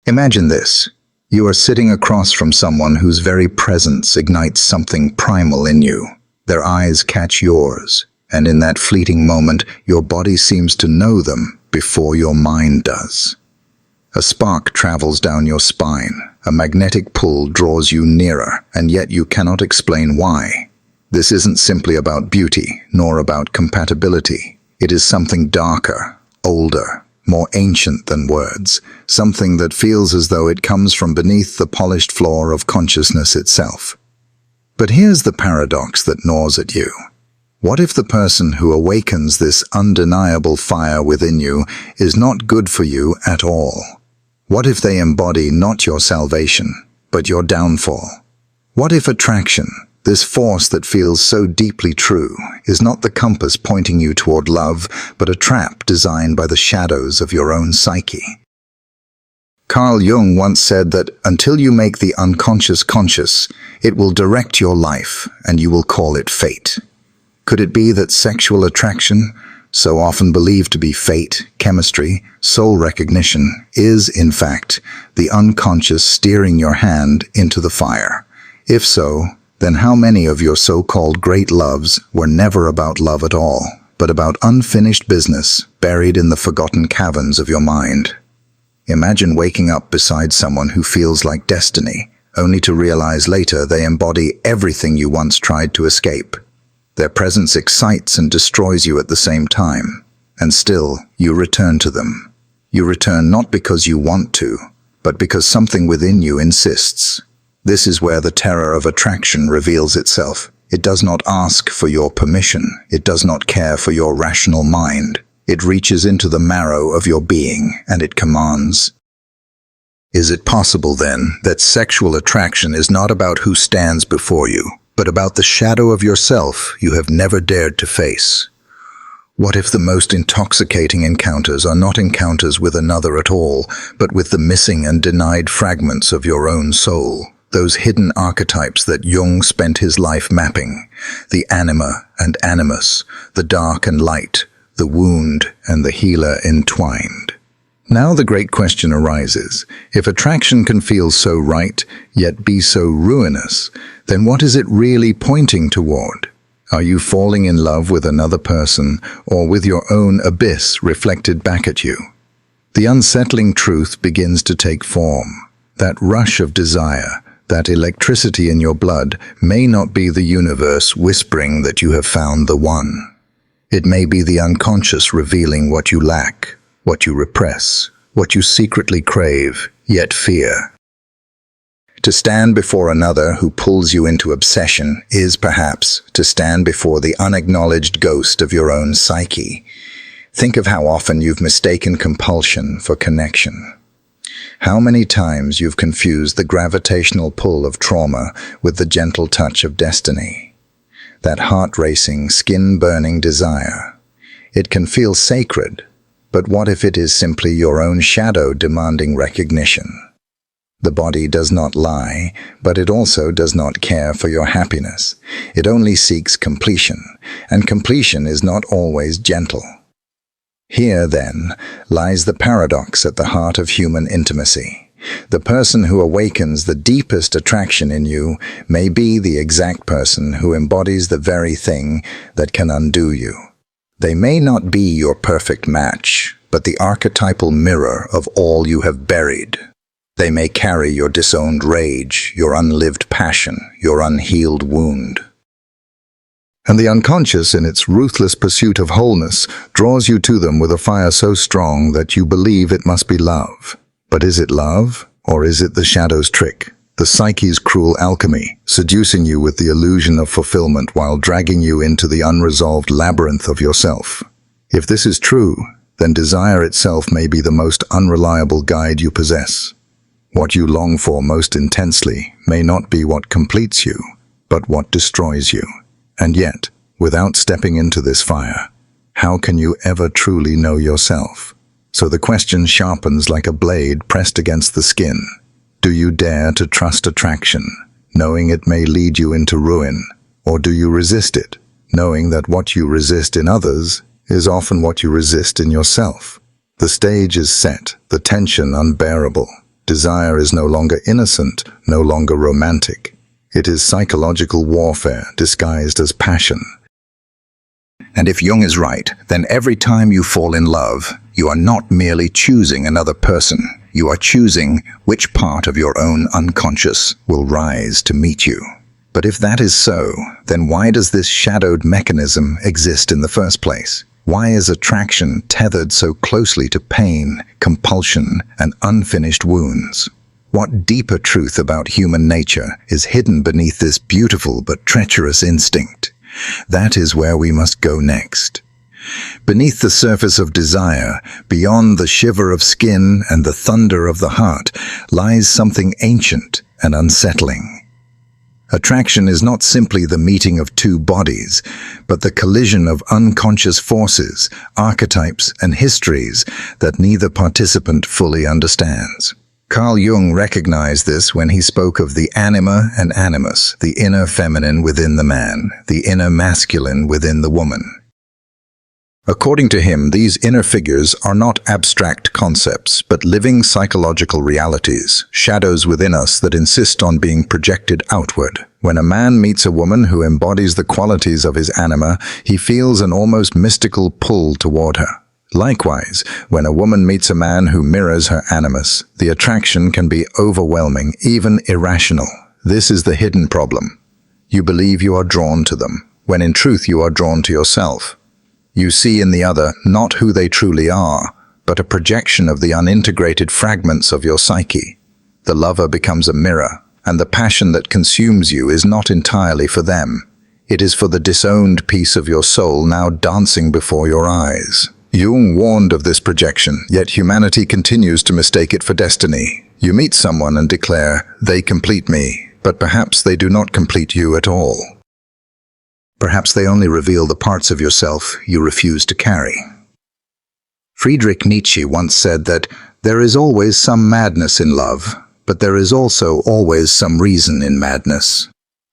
Imagine this. You are sitting across from someone whose very presence ignites something primal in you. Their eyes catch yours, and in that fleeting moment, your body seems to know them before your mind does. A spark travels down your spine, a magnetic pull draws you nearer, and yet you cannot explain why. This isn't simply about beauty, nor about compatibility. It is something darker, older, more ancient than words, something that feels as though it comes from beneath the polished floor of consciousness itself. But here's the paradox that gnaws at you. What if the person who awakens this undeniable fire within you is not good for you at all? What if they embody not your salvation, but your downfall? What if attraction, this force that feels so deeply true, is not the compass pointing you toward love, but a trap designed by the shadows of your own psyche? Carl Jung once said that until you make the unconscious conscious, it will direct your life, and you will call it fate. Could it be that sexual attraction, so often believed to be fate, chemistry, soul recognition, is, in fact, the unconscious steering your hand into the fire? If so, then how many of your so-called great loves were never about love at all, but about unfinished business buried in the forgotten caverns of your mind? Imagine waking up beside someone who feels like destiny, only to realize later they embody everything you once tried to escape. Their presence excites and destroys you at the same time, and still you return to them. You return not because you want to, but because something within you insists. This is where the terror of attraction reveals itself. It does not ask for your permission. It does not care for your rational mind. It reaches into the marrow of your being, and it commands. Is it possible, then, that sexual attraction is not about who stands before you, but about the shadow of yourself you have never dared to face? What if the most intoxicating encounters are not encounters with another at all, but with the missing and denied fragments of your own soul? Those hidden archetypes that Jung spent his life mapping, the anima and animus, the dark and light, the wound and the healer entwined. Now the great question arises, if attraction can feel so right, yet be so ruinous, then what is it really pointing toward? Are you falling in love with another person, or with your own abyss reflected back at you? The unsettling truth begins to take form. That rush of desire, that electricity in your blood, may not be the universe whispering that you have found the one. It may be the unconscious revealing what you lack, what you repress, what you secretly crave, yet fear. To stand before another who pulls you into obsession is, perhaps, to stand before the unacknowledged ghost of your own psyche. Think of how often you've mistaken compulsion for connection. How many times you've confused the gravitational pull of trauma with the gentle touch of destiny. That heart-racing, skin-burning desire. It can feel sacred, but what if it is simply your own shadow demanding recognition? The body does not lie, but it also does not care for your happiness. It only seeks completion, and completion is not always gentle. Here, then, lies the paradox at the heart of human intimacy. The person who awakens the deepest attraction in you may be the exact person who embodies the very thing that can undo you. They may not be your perfect match, but the archetypal mirror of all you have buried. They may carry your disowned rage, your unlived passion, your unhealed wound. And the unconscious, in its ruthless pursuit of wholeness, draws you to them with a fire so strong that you believe it must be love. But is it love, or is it the shadow's trick, the psyche's cruel alchemy, seducing you with the illusion of fulfillment while dragging you into the unresolved labyrinth of yourself? If this is true, then desire itself may be the most unreliable guide you possess. What you long for most intensely may not be what completes you, but what destroys you. And yet, without stepping into this fire, how can you ever truly know yourself? So the question sharpens like a blade pressed against the skin. Do you dare to trust attraction, knowing it may lead you into ruin? Or do you resist it, knowing that what you resist in others is often what you resist in yourself? The stage is set, the tension unbearable. Desire is no longer innocent, no longer romantic. It is psychological warfare disguised as passion. And if Jung is right, then every time you fall in love, you are not merely choosing another person. You are choosing which part of your own unconscious will rise to meet you. But if that is so, then why does this shadowed mechanism exist in the first place? Why is attraction tethered so closely to pain, compulsion, and unfinished wounds? What deeper truth about human nature is hidden beneath this beautiful but treacherous instinct? That is where we must go next. Beneath the surface of desire, beyond the shiver of skin and the thunder of the heart, lies something ancient and unsettling. Attraction is not simply the meeting of two bodies, but the collision of unconscious forces, archetypes, and histories that neither participant fully understands. Carl Jung recognized this when he spoke of the anima and animus, the inner feminine within the man, the inner masculine within the woman. According to him, these inner figures are not abstract concepts, but living psychological realities, shadows within us that insist on being projected outward. When a man meets a woman who embodies the qualities of his anima, he feels an almost mystical pull toward her. Likewise, when a woman meets a man who mirrors her animus, the attraction can be overwhelming, even irrational. This is the hidden problem. You believe you are drawn to them, when in truth you are drawn to yourself. You see in the other not who they truly are, but a projection of the unintegrated fragments of your psyche. The lover becomes a mirror, and the passion that consumes you is not entirely for them. It is for the disowned piece of your soul now dancing before your eyes. Jung warned of this projection, yet humanity continues to mistake it for destiny. You meet someone and declare, "They complete me," but perhaps they do not complete you at all. Perhaps they only reveal the parts of yourself you refuse to carry. Friedrich Nietzsche once said that there is always some madness in love, but there is also always some reason in madness.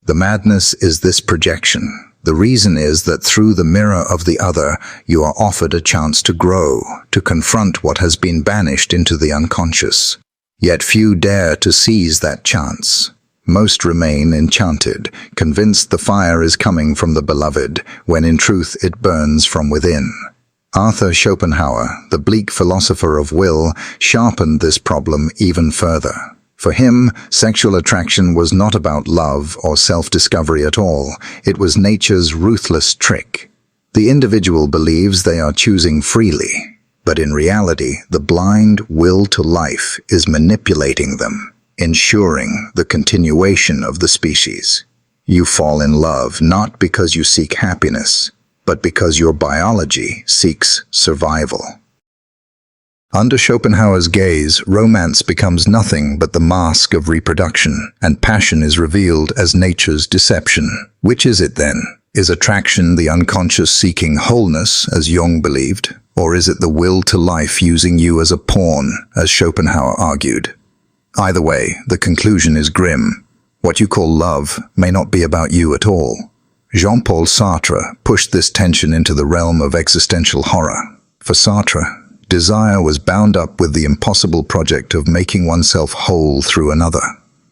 The madness is this projection. The reason is that through the mirror of the other, you are offered a chance to grow, to confront what has been banished into the unconscious. Yet few dare to seize that chance. Most remain enchanted, convinced the fire is coming from the beloved, when in truth it burns from within. Arthur Schopenhauer, the bleak philosopher of will, sharpened this problem even further. For him, sexual attraction was not about love or self-discovery at all. It was nature's ruthless trick. The individual believes they are choosing freely, but in reality, the blind will to life is manipulating them, ensuring the continuation of the species. You fall in love not because you seek happiness, but because your biology seeks survival. Under Schopenhauer's gaze, romance becomes nothing but the mask of reproduction, and passion is revealed as nature's deception. Which is it then? Is attraction the unconscious seeking wholeness, as Jung believed? Or is it the will to life using you as a pawn, as Schopenhauer argued? Either way, the conclusion is grim. What you call love may not be about you at all. Jean-Paul Sartre pushed this tension into the realm of existential horror. For Sartre, desire was bound up with the impossible project of making oneself whole through another.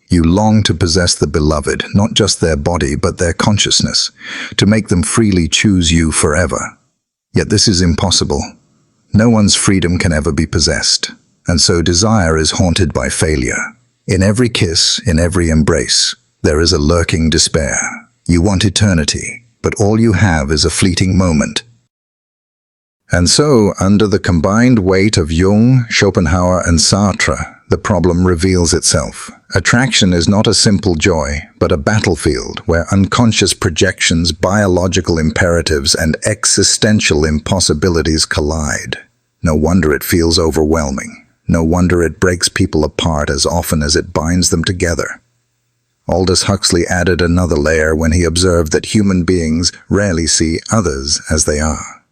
You long to possess the beloved, not just their body but their consciousness, to make them freely choose you forever. Yet this is impossible. No one's freedom can ever be possessed, and so desire is haunted by failure. In every kiss, in every embrace, there is a lurking despair. You want eternity, but all you have is a fleeting moment. And so, under the combined weight of Jung, Schopenhauer, and Sartre, the problem reveals itself. Attraction is not a simple joy, but a battlefield where unconscious projections, biological imperatives, and existential impossibilities collide. No wonder it feels overwhelming. No wonder it breaks people apart as often as it binds them together. Aldous Huxley added another layer when he observed that human beings rarely see others as they are.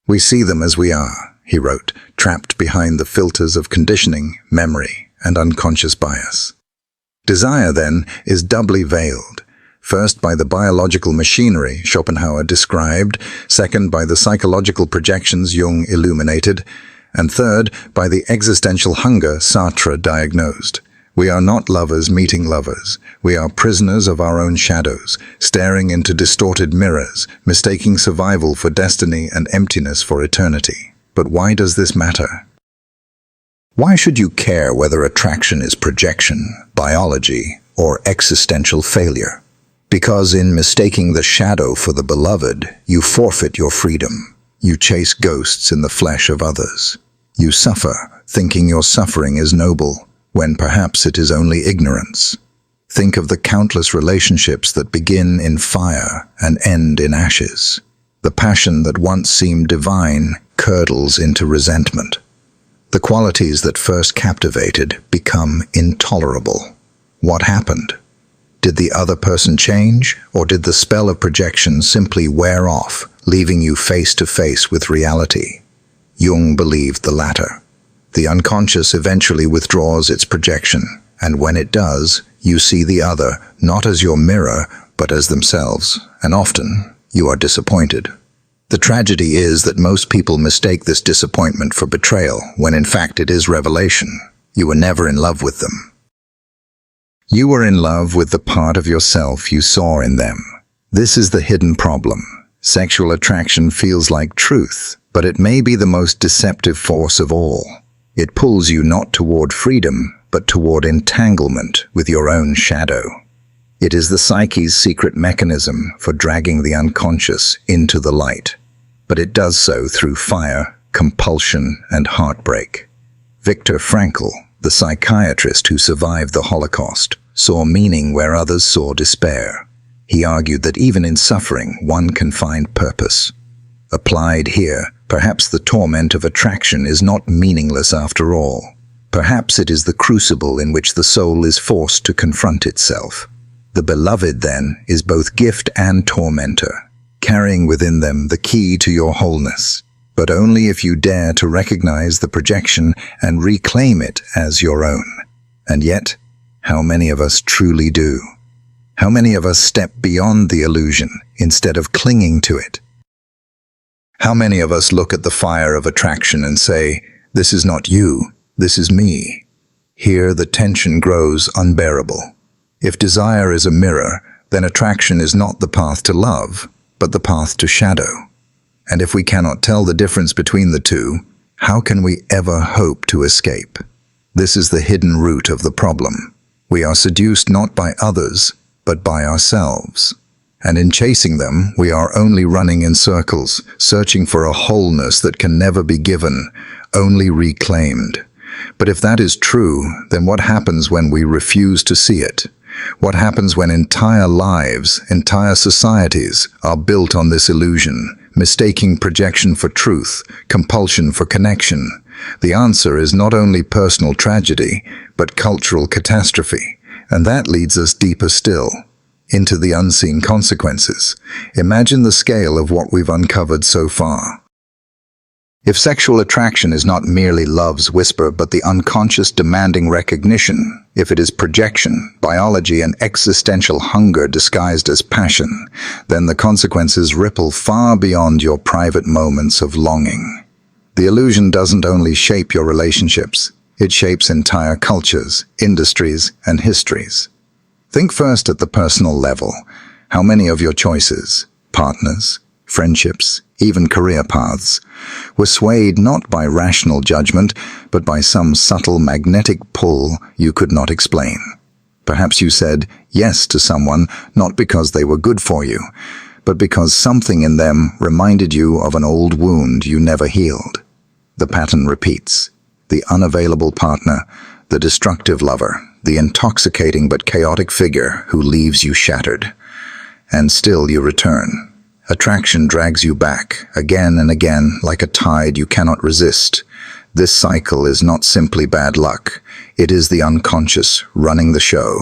"We see them as we are," he wrote, trapped behind the filters of conditioning, memory, and unconscious bias. Desire, then, is doubly veiled. First by the biological machinery Schopenhauer described, second by the psychological projections Jung illuminated, And third, by the existential hunger Sartre diagnosed. We are not lovers meeting lovers. We are prisoners of our own shadows, staring into distorted mirrors, mistaking survival for destiny and emptiness for eternity. But why does this matter? Why should you care whether attraction is projection, biology, or existential failure? Because in mistaking the shadow for the beloved, you forfeit your freedom. You chase ghosts in the flesh of others. You suffer, thinking your suffering is noble, when perhaps it is only ignorance. Think of the countless relationships that begin in fire and end in ashes. The passion that once seemed divine curdles into resentment. The qualities that first captivated become intolerable. What happened? Did the other person change, or did the spell of projection simply wear off, leaving you face to face with reality? Jung believed the latter. The unconscious eventually withdraws its projection, and when it does, you see the other not as your mirror, but as themselves, and often you are disappointed. The tragedy is that most people mistake this disappointment for betrayal, when in fact it is revelation. You were never in love with them. You were in love with the part of yourself you saw in them. This is the hidden problem. Sexual attraction feels like truth, but it may be the most deceptive force of all. It pulls you not toward freedom, but toward entanglement with your own shadow. It is the psyche's secret mechanism for dragging the unconscious into the light, but it does so through fire, compulsion, and heartbreak. Viktor Frankl, the psychiatrist who survived the Holocaust, saw meaning where others saw despair. He argued that even in suffering, one can find purpose. Applied here, perhaps the torment of attraction is not meaningless after all. Perhaps it is the crucible in which the soul is forced to confront itself. The beloved, then, is both gift and tormentor, carrying within them the key to your wholeness, but only if you dare to recognize the projection and reclaim it as your own. And yet, how many of us truly do? How many of us step beyond the illusion instead of clinging to it? How many of us look at the fire of attraction and say, "This is not you, this is me"? Here the tension grows unbearable. If desire is a mirror, then attraction is not the path to love, but the path to shadow. And if we cannot tell the difference between the two, how can we ever hope to escape? This is the hidden root of the problem. We are seduced not by others, but by ourselves. And in chasing them, we are only running in circles, searching for a wholeness that can never be given, only reclaimed. But if that is true, then what happens when we refuse to see it? What happens when entire lives, entire societies are built on this illusion, mistaking projection for truth, compulsion for connection? The answer is not only personal tragedy, but cultural catastrophe. And that leads us deeper still, into the unseen consequences. Imagine the scale of what we've uncovered so far. If sexual attraction is not merely love's whisper, but the unconscious demanding recognition, if it is projection, biology, and existential hunger disguised as passion, then the consequences ripple far beyond your private moments of longing. The illusion doesn't only shape your relationships, it shapes entire cultures, industries, and histories. Think first at the personal level. How many of your choices, partners, friendships, even career paths, were swayed not by rational judgment, but by some subtle magnetic pull you could not explain? Perhaps you said yes to someone not because they were good for you, but because something in them reminded you of an old wound you never healed. The pattern repeats. The unavailable partner, the destructive lover, the intoxicating but chaotic figure who leaves you shattered. And still you return. Attraction drags you back, again and again, like a tide you cannot resist. This cycle is not simply bad luck. It is the unconscious running the show.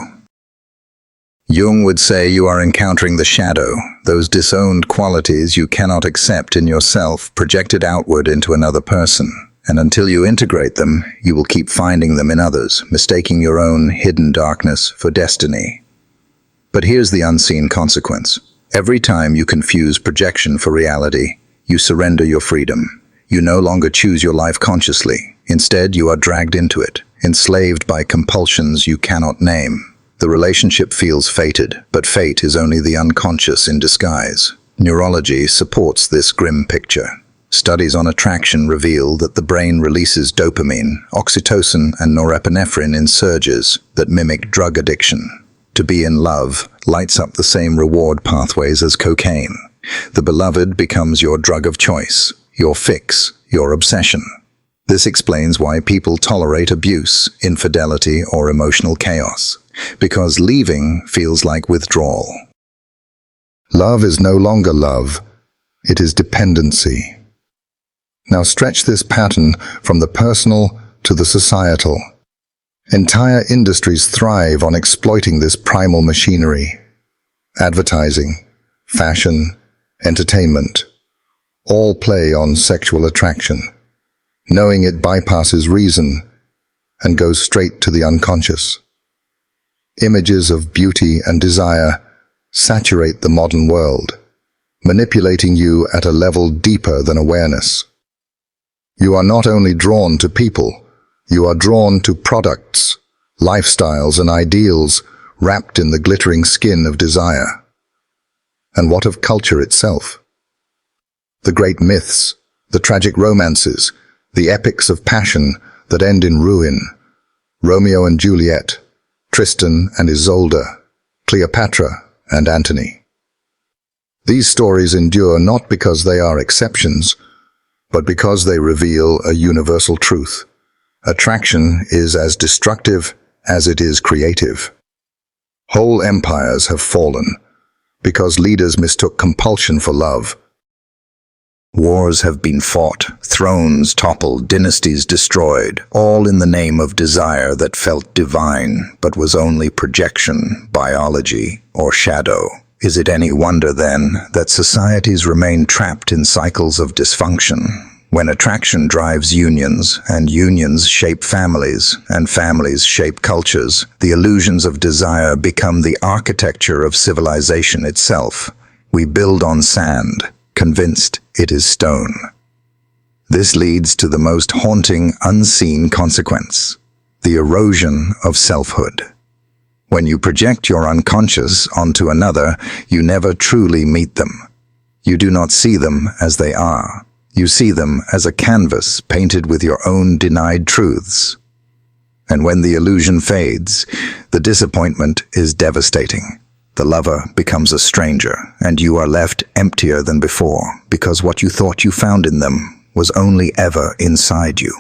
Jung would say you are encountering the shadow, those disowned qualities you cannot accept in yourself projected outward into another person. And until you integrate them, you will keep finding them in others, mistaking your own hidden darkness for destiny. But here's the unseen consequence. Every time you confuse projection for reality, you surrender your freedom. You no longer choose your life consciously. Instead, you are dragged into it, enslaved by compulsions you cannot name. The relationship feels fated, but fate is only the unconscious in disguise. Neurology supports this grim picture. Studies on attraction reveal that the brain releases dopamine, oxytocin, and norepinephrine in surges that mimic drug addiction. To be in love lights up the same reward pathways as cocaine. The beloved becomes your drug of choice, your fix, your obsession. This explains why people tolerate abuse, infidelity, or emotional chaos, because leaving feels like withdrawal. Love is no longer love, it is dependency. Now stretch this pattern from the personal to the societal. Entire industries thrive on exploiting this primal machinery. Advertising, fashion, entertainment, all play on sexual attraction, knowing it bypasses reason and goes straight to the unconscious. Images of beauty and desire saturate the modern world, manipulating you at a level deeper than awareness. You are not only drawn to people, you are drawn to products, lifestyles, and ideals wrapped in the glittering skin of desire. And what of culture itself? The great myths, the tragic romances, the epics of passion that end in ruin, Romeo and Juliet, Tristan and Isolde, Cleopatra and Antony. These stories endure not because they are exceptions, but because they reveal a universal truth. Attraction is as destructive as it is creative. Whole empires have fallen because leaders mistook compulsion for love. Wars have been fought, thrones toppled, dynasties destroyed, all in the name of desire that felt divine but was only projection, biology, or shadow. Is it any wonder, then, that societies remain trapped in cycles of dysfunction? When attraction drives unions, and unions shape families, and families shape cultures, the illusions of desire become the architecture of civilization itself. We build on sand, convinced it is stone. This leads to the most haunting, unseen consequence: the erosion of selfhood. When you project your unconscious onto another, you never truly meet them. You do not see them as they are. You see them as a canvas painted with your own denied truths. And when the illusion fades, the disappointment is devastating. The lover becomes a stranger, and you are left emptier than before, because what you thought you found in them was only ever inside you.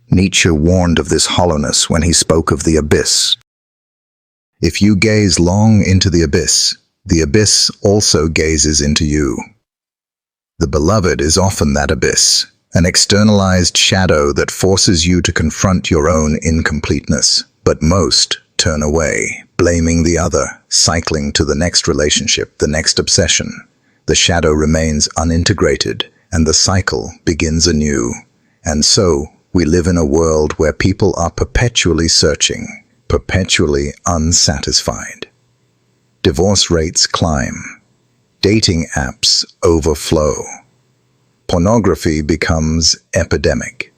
Nietzsche warned of this hollowness when he spoke of the abyss. If you gaze long into the abyss also gazes into you. The beloved is often that abyss, an externalized shadow that forces you to confront your own incompleteness, but most turn away, blaming the other, cycling to the next relationship, the next obsession. The shadow remains unintegrated, and the cycle begins anew. And so, we live in a world where people are perpetually searching, perpetually unsatisfied. Divorce rates climb. Dating apps overflow. Pornography becomes epidemic.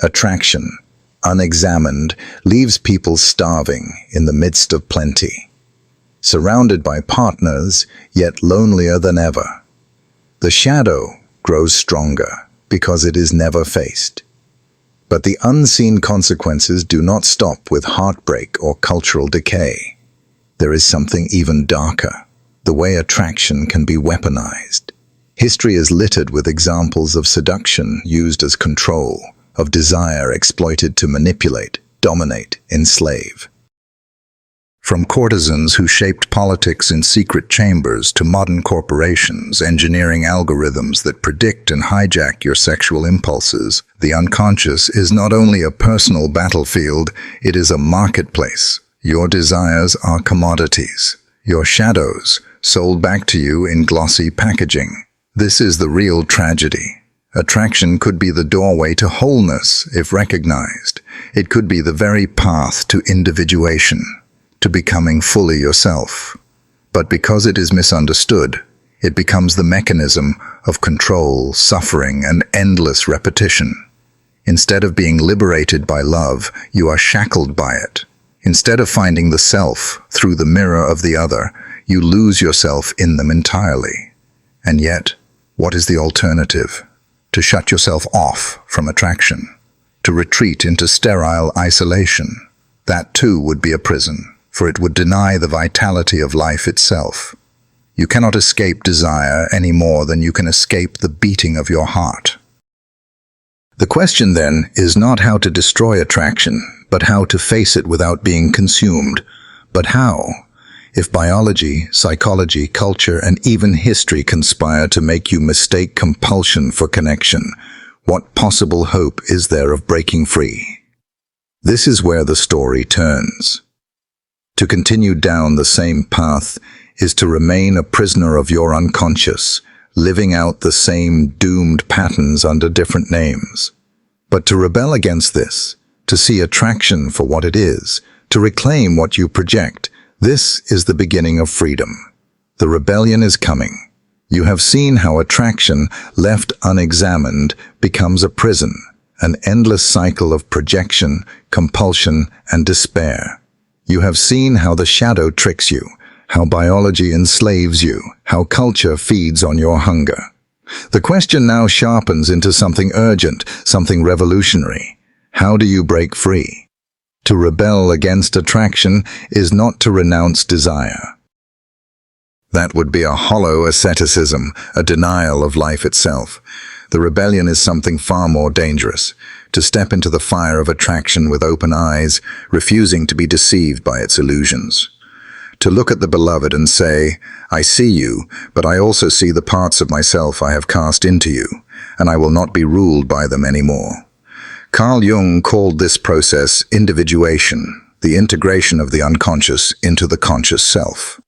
Attraction, unexamined, leaves people starving in the midst of plenty. Surrounded by partners, yet lonelier than ever. The shadow grows stronger because it is never faced. But the unseen consequences do not stop with heartbreak or cultural decay. There is something even darker: the way attraction can be weaponized. History is littered with examples of seduction used as control, of desire exploited to manipulate, dominate, enslave. From courtesans who shaped politics in secret chambers to modern corporations engineering algorithms that predict and hijack your sexual impulses, the unconscious is not only a personal battlefield, it is a marketplace. Your desires are commodities. Your shadows, sold back to you in glossy packaging. This is the real tragedy. Attraction could be the doorway to wholeness if recognized. It could be the very path to individuation, to becoming fully yourself. But because it is misunderstood, it becomes the mechanism of control, suffering, and endless repetition. Instead of being liberated by love, you are shackled by it. Instead of finding the self through the mirror of the other, you lose yourself in them entirely. And yet, what is the alternative? To shut yourself off from attraction, to retreat into sterile isolation. That too would be a prison, for it would deny the vitality of life itself. You cannot escape desire any more than you can escape the beating of your heart. The question then is not how to destroy attraction, but how to face it without being consumed. But how? If biology, psychology, culture, and even history conspire to make you mistake compulsion for connection, what possible hope is there of breaking free? This is where the story turns. To continue down the same path is to remain a prisoner of your unconscious, living out the same doomed patterns under different names. But to rebel against this, to see attraction for what it is, to reclaim what you project, this is the beginning of freedom. The rebellion is coming. You have seen how attraction, left unexamined, becomes a prison, an endless cycle of projection, compulsion, and despair. You have seen how the shadow tricks you, how biology enslaves you, how culture feeds on your hunger. The question now sharpens into something urgent, something revolutionary. How do you break free? To rebel against attraction is not to renounce desire. That would be a hollow asceticism, a denial of life itself. The rebellion is something far more dangerous, to step into the fire of attraction with open eyes, refusing to be deceived by its illusions. To look at the beloved and say, I see you, but I also see the parts of myself I have cast into you, and I will not be ruled by them anymore. Carl Jung called this process individuation, the integration of the unconscious into the conscious self.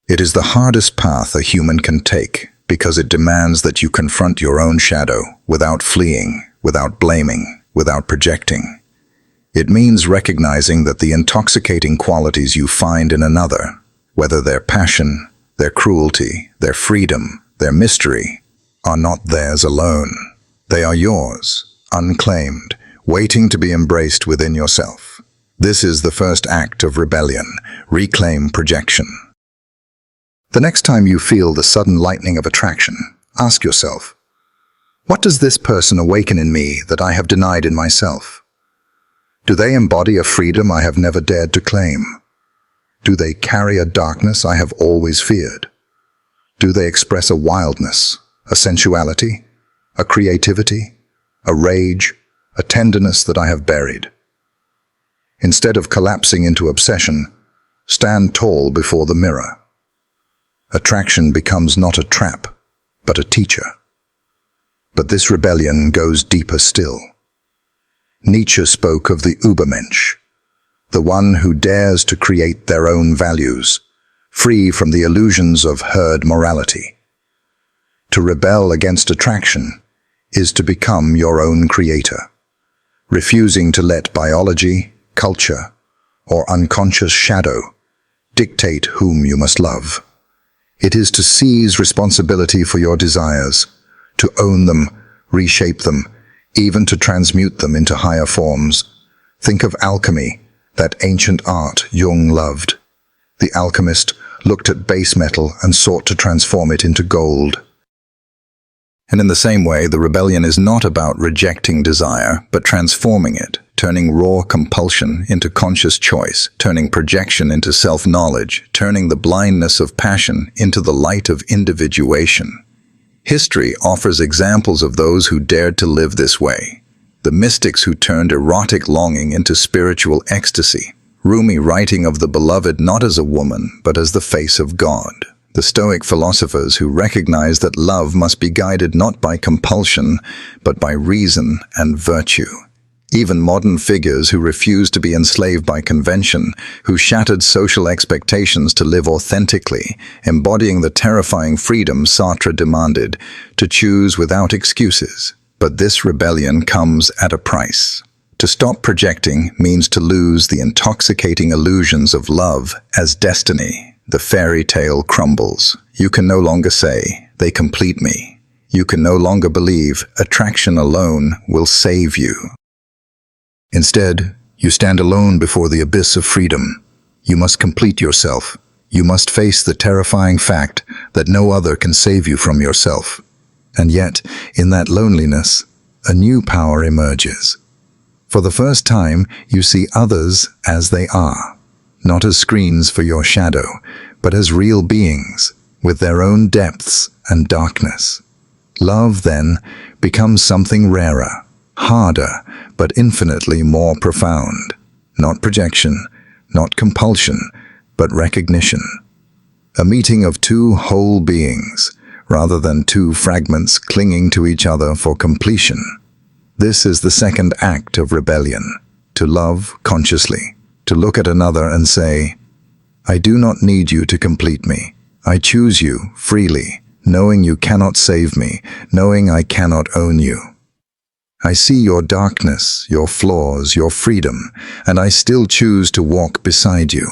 It is the hardest path a human can take, because it demands that you confront your own shadow without fleeing, without blaming, without projecting. It means recognizing that the intoxicating qualities you find in another, whether their passion, their cruelty, their freedom, their mystery, are not theirs alone. They are yours, unclaimed, waiting to be embraced within yourself. This is the first act of rebellion, reclaim projection. The next time you feel the sudden lightning of attraction, ask yourself, what does this person awaken in me that I have denied in myself? Do they embody a freedom I have never dared to claim? Do they carry a darkness I have always feared? Do they express a wildness, a sensuality, a creativity, a rage, a tenderness that I have buried? Instead of collapsing into obsession, stand tall before the mirror. Attraction becomes not a trap, but a teacher. But this rebellion goes deeper still. Nietzsche spoke of the Übermensch, the one who dares to create their own values, free from the illusions of herd morality. To rebel against attraction is to become your own creator, refusing to let biology, culture, or unconscious shadow dictate whom you must love. It is to seize responsibility for your desires, to own them, reshape them, even to transmute them into higher forms. Think of alchemy, that ancient art Jung loved. The alchemist looked at base metal and sought to transform it into gold. And in the same way, the rebellion is not about rejecting desire, but transforming it, turning raw compulsion into conscious choice, turning projection into self-knowledge, turning the blindness of passion into the light of individuation. History offers examples of those who dared to live this way. The mystics who turned erotic longing into spiritual ecstasy. Rumi writing of the beloved not as a woman, but as the face of God. The Stoic philosophers who recognized that love must be guided not by compulsion, but by reason and virtue. Even modern figures who refused to be enslaved by convention, who shattered social expectations to live authentically, embodying the terrifying freedom Sartre demanded, to choose without excuses. But this rebellion comes at a price. To stop projecting means to lose the intoxicating illusions of love as destiny. The fairy tale crumbles. You can no longer say, "They complete me." You can no longer believe attraction alone will save you. Instead, you stand alone before the abyss of freedom. You must complete yourself. You must face the terrifying fact that no other can save you from yourself. And yet, in that loneliness, a new power emerges. For the first time, you see others as they are, not as screens for your shadow, but as real beings, with their own depths and darkness. Love, then, becomes something rarer, harder, but infinitely more profound. Not projection, not compulsion, but recognition. A meeting of two whole beings, rather than two fragments clinging to each other for completion. This is the second act of rebellion, to love consciously, to look at another and say, I do not need you to complete me. I choose you freely, knowing you cannot save me, knowing I cannot own you. I see your darkness, your flaws, your freedom, and I still choose to walk beside you.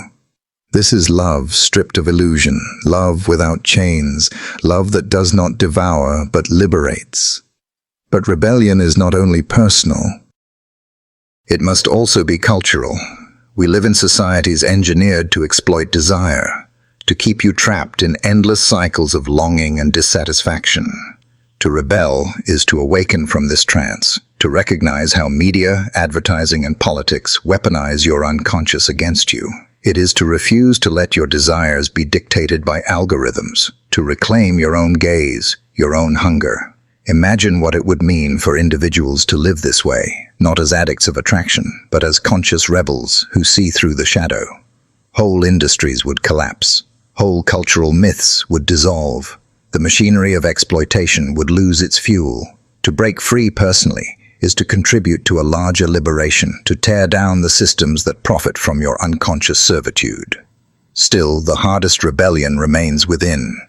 This is love stripped of illusion, love without chains, love that does not devour but liberates. But rebellion is not only personal. It must also be cultural. We live in societies engineered to exploit desire, to keep you trapped in endless cycles of longing and dissatisfaction. To rebel is to awaken from this trance, to recognize how media, advertising, and politics weaponize your unconscious against you. It is to refuse to let your desires be dictated by algorithms, to reclaim your own gaze, your own hunger. Imagine what it would mean for individuals to live this way, not as addicts of attraction, but as conscious rebels who see through the shadow. Whole industries would collapse. Whole cultural myths would dissolve. The machinery of exploitation would lose its fuel. To break free personally is to contribute to a larger liberation, to tear down the systems that profit from your unconscious servitude. Still, the hardest rebellion remains within.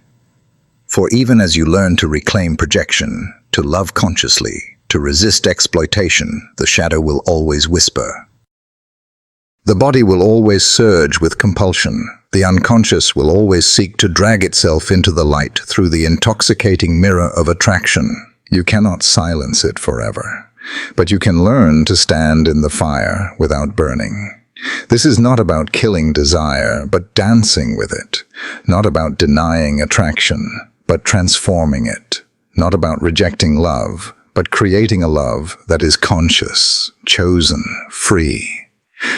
For even as you learn to reclaim projection, to love consciously, to resist exploitation, the shadow will always whisper. The body will always surge with compulsion. The unconscious will always seek to drag itself into the light through the intoxicating mirror of attraction. You cannot silence it forever, but you can learn to stand in the fire without burning. This is not about killing desire, but dancing with it. Not about denying attraction, but transforming it. Not about rejecting love, but creating a love that is conscious, chosen, free.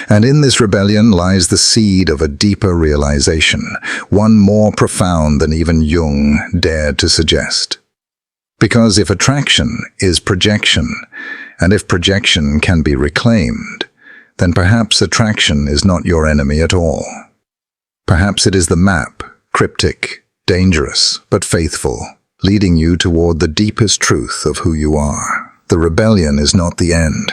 And in this rebellion lies the seed of a deeper realization, one more profound than even Jung dared to suggest. Because if attraction is projection, and if projection can be reclaimed, then perhaps attraction is not your enemy at all. Perhaps it is the map, cryptic, dangerous, but faithful, leading you toward the deepest truth of who you are. The rebellion is not the end.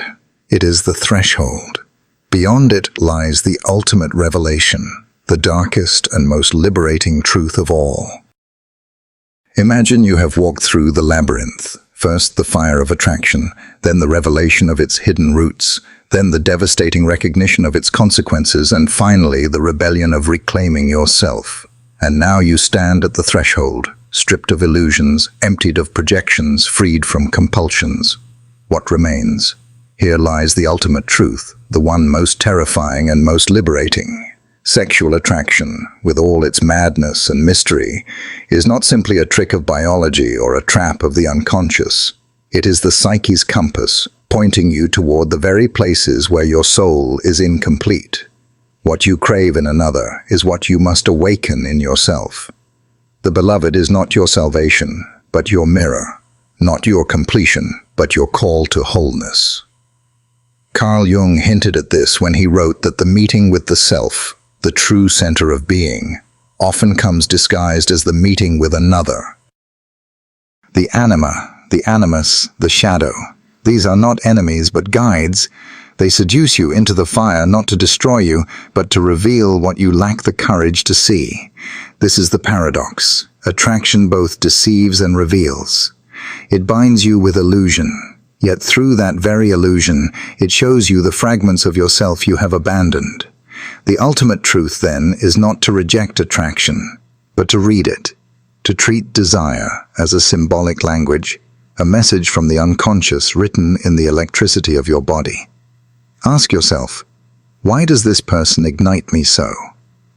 It is the threshold. Beyond it lies the ultimate revelation, the darkest and most liberating truth of all. Imagine you have walked through the labyrinth, first the fire of attraction, then the revelation of its hidden roots, then the devastating recognition of its consequences, and finally the rebellion of reclaiming yourself. And now you stand at the threshold, stripped of illusions, emptied of projections, freed from compulsions. What remains? Here lies the ultimate truth, the one most terrifying and most liberating. Sexual attraction, with all its madness and mystery, is not simply a trick of biology or a trap of the unconscious. It is the psyche's compass, pointing you toward the very places where your soul is incomplete. What you crave in another is what you must awaken in yourself. The beloved is not your salvation, but your mirror. Not your completion, but your call to wholeness. Carl Jung hinted at this when he wrote that the meeting with the self, the true center of being, often comes disguised as the meeting with another. The anima, the animus, the shadow, these are not enemies but guides. They seduce you into the fire not to destroy you, but to reveal what you lack the courage to see. This is the paradox. Attraction both deceives and reveals. It binds you with illusion. Yet through that very illusion, it shows you the fragments of yourself you have abandoned. The ultimate truth, then, is not to reject attraction, but to read it, to treat desire as a symbolic language, a message from the unconscious written in the electricity of your body. Ask yourself, why does this person ignite me so?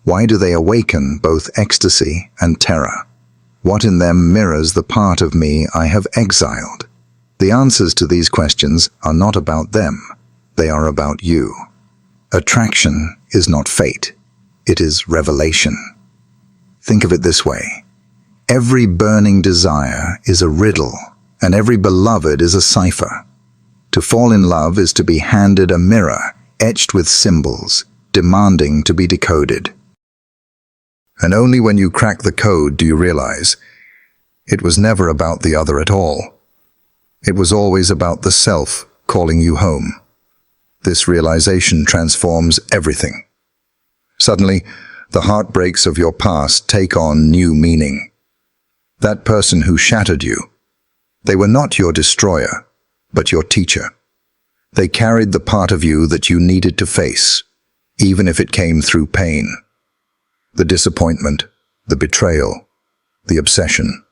Why do they awaken both ecstasy and terror? What in them mirrors the part of me I have exiled? The answers to these questions are not about them. They are about you. Attraction is not fate. It is revelation. Think of it this way. Every burning desire is a riddle, and every beloved is a cipher. To fall in love is to be handed a mirror etched with symbols, demanding to be decoded. And only when you crack the code do you realize it was never about the other at all. It was always about the self calling you home. This realization transforms everything. Suddenly, the heartbreaks of your past take on new meaning. That person who shattered you, they were not your destroyer, but your teacher. They carried the part of you that you needed to face, even if it came through pain. The disappointment, the betrayal, the obsession.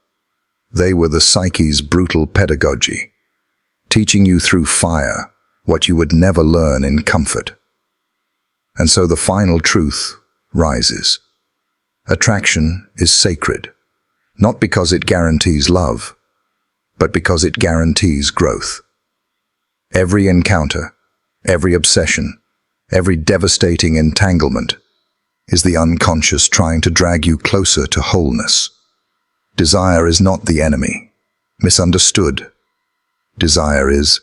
They were the psyche's brutal pedagogy, teaching you through fire what you would never learn in comfort. And so the final truth rises. Attraction is sacred, not because it guarantees love, but because it guarantees growth. Every encounter, every obsession, every devastating entanglement is the unconscious trying to drag you closer to wholeness. Desire is not the enemy, misunderstood. Desire is,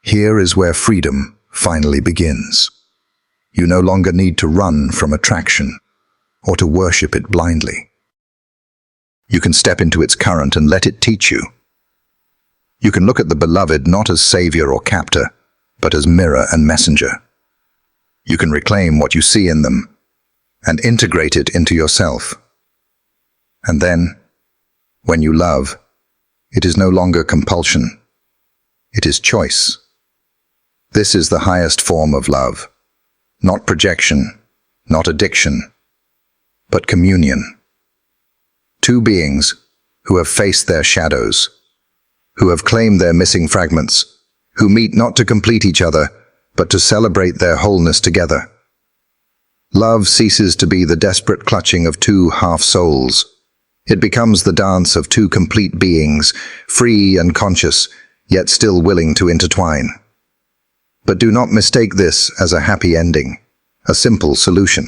here is where freedom finally begins. You no longer need to run from attraction or to worship it blindly. You can step into its current and let it teach you. You can look at the beloved not as savior or captor, but as mirror and messenger. You can reclaim what you see in them and integrate it into yourself. And then, when you love, it is no longer compulsion. It is choice. This is the highest form of love. Not projection, not addiction, but communion. Two beings who have faced their shadows, who have claimed their missing fragments, who meet not to complete each other, but to celebrate their wholeness together. Love ceases to be the desperate clutching of two half-souls. It becomes the dance of two complete beings, free and conscious, yet still willing to intertwine. But do not mistake this as a happy ending, a simple solution.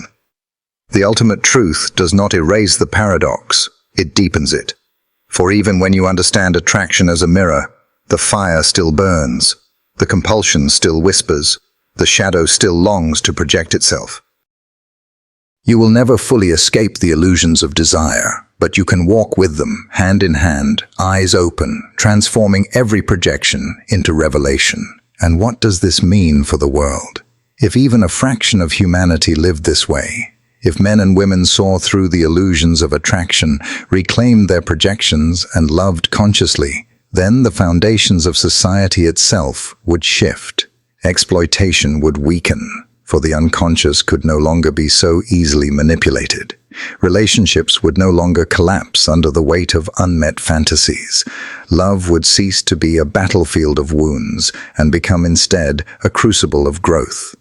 The ultimate truth does not erase the paradox, it deepens it. For even when you understand attraction as a mirror, the fire still burns, the compulsion still whispers, the shadow still longs to project itself. You will never fully escape the illusions of desire, but you can walk with them, hand in hand, eyes open, transforming every projection into revelation. And what does this mean for the world? If even a fraction of humanity lived this way, if men and women saw through the illusions of attraction, reclaimed their projections, and loved consciously, then the foundations of society itself would shift. Exploitation would weaken, for the unconscious could no longer be so easily manipulated. Relationships would no longer collapse under the weight of unmet fantasies. Love would cease to be a battlefield of wounds and become instead a crucible of growth.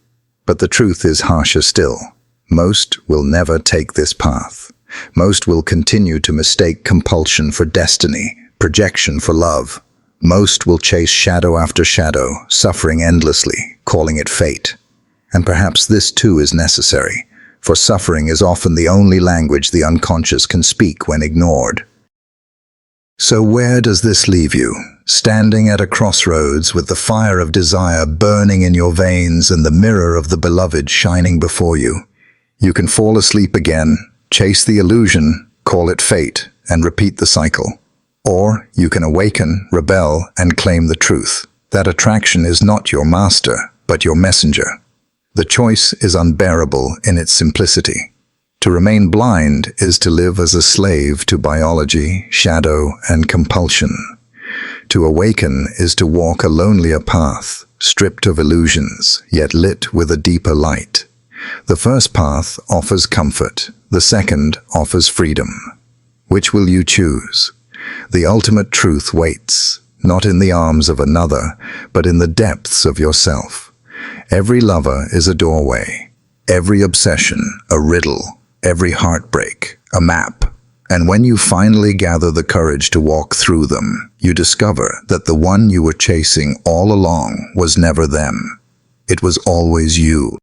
But the truth is harsher still. Most will never take this path. Most will continue to mistake compulsion for destiny, projection for love. Most will chase shadow after shadow, suffering endlessly, calling it fate. And perhaps this too is necessary, for suffering is often the only language the unconscious can speak when ignored. So where does this leave you? Standing at a crossroads with the fire of desire burning in your veins and the mirror of the beloved shining before you. You can fall asleep again, chase the illusion, call it fate, and repeat the cycle. Or you can awaken, rebel, and claim the truth. That attraction is not your master, but your messenger. The choice is unbearable in its simplicity. To remain blind is to live as a slave to biology, shadow, and compulsion. To awaken is to walk a lonelier path, stripped of illusions, yet lit with a deeper light. The first path offers comfort, the second offers freedom. Which will you choose? The ultimate truth waits, not in the arms of another, but in the depths of yourself. Every lover is a doorway, every obsession a riddle, every heartbreak a map. And when you finally gather the courage to walk through them, you discover that the one you were chasing all along was never them. It was always you.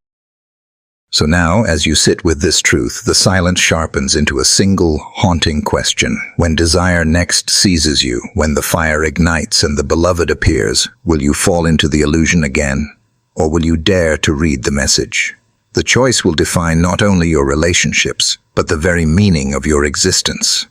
So now, as you sit with this truth, the silence sharpens into a single, haunting question. When desire next seizes you, when the fire ignites and the beloved appears, will you fall into the illusion again? Or will you dare to read the message? The choice will define not only your relationships, but the very meaning of your existence.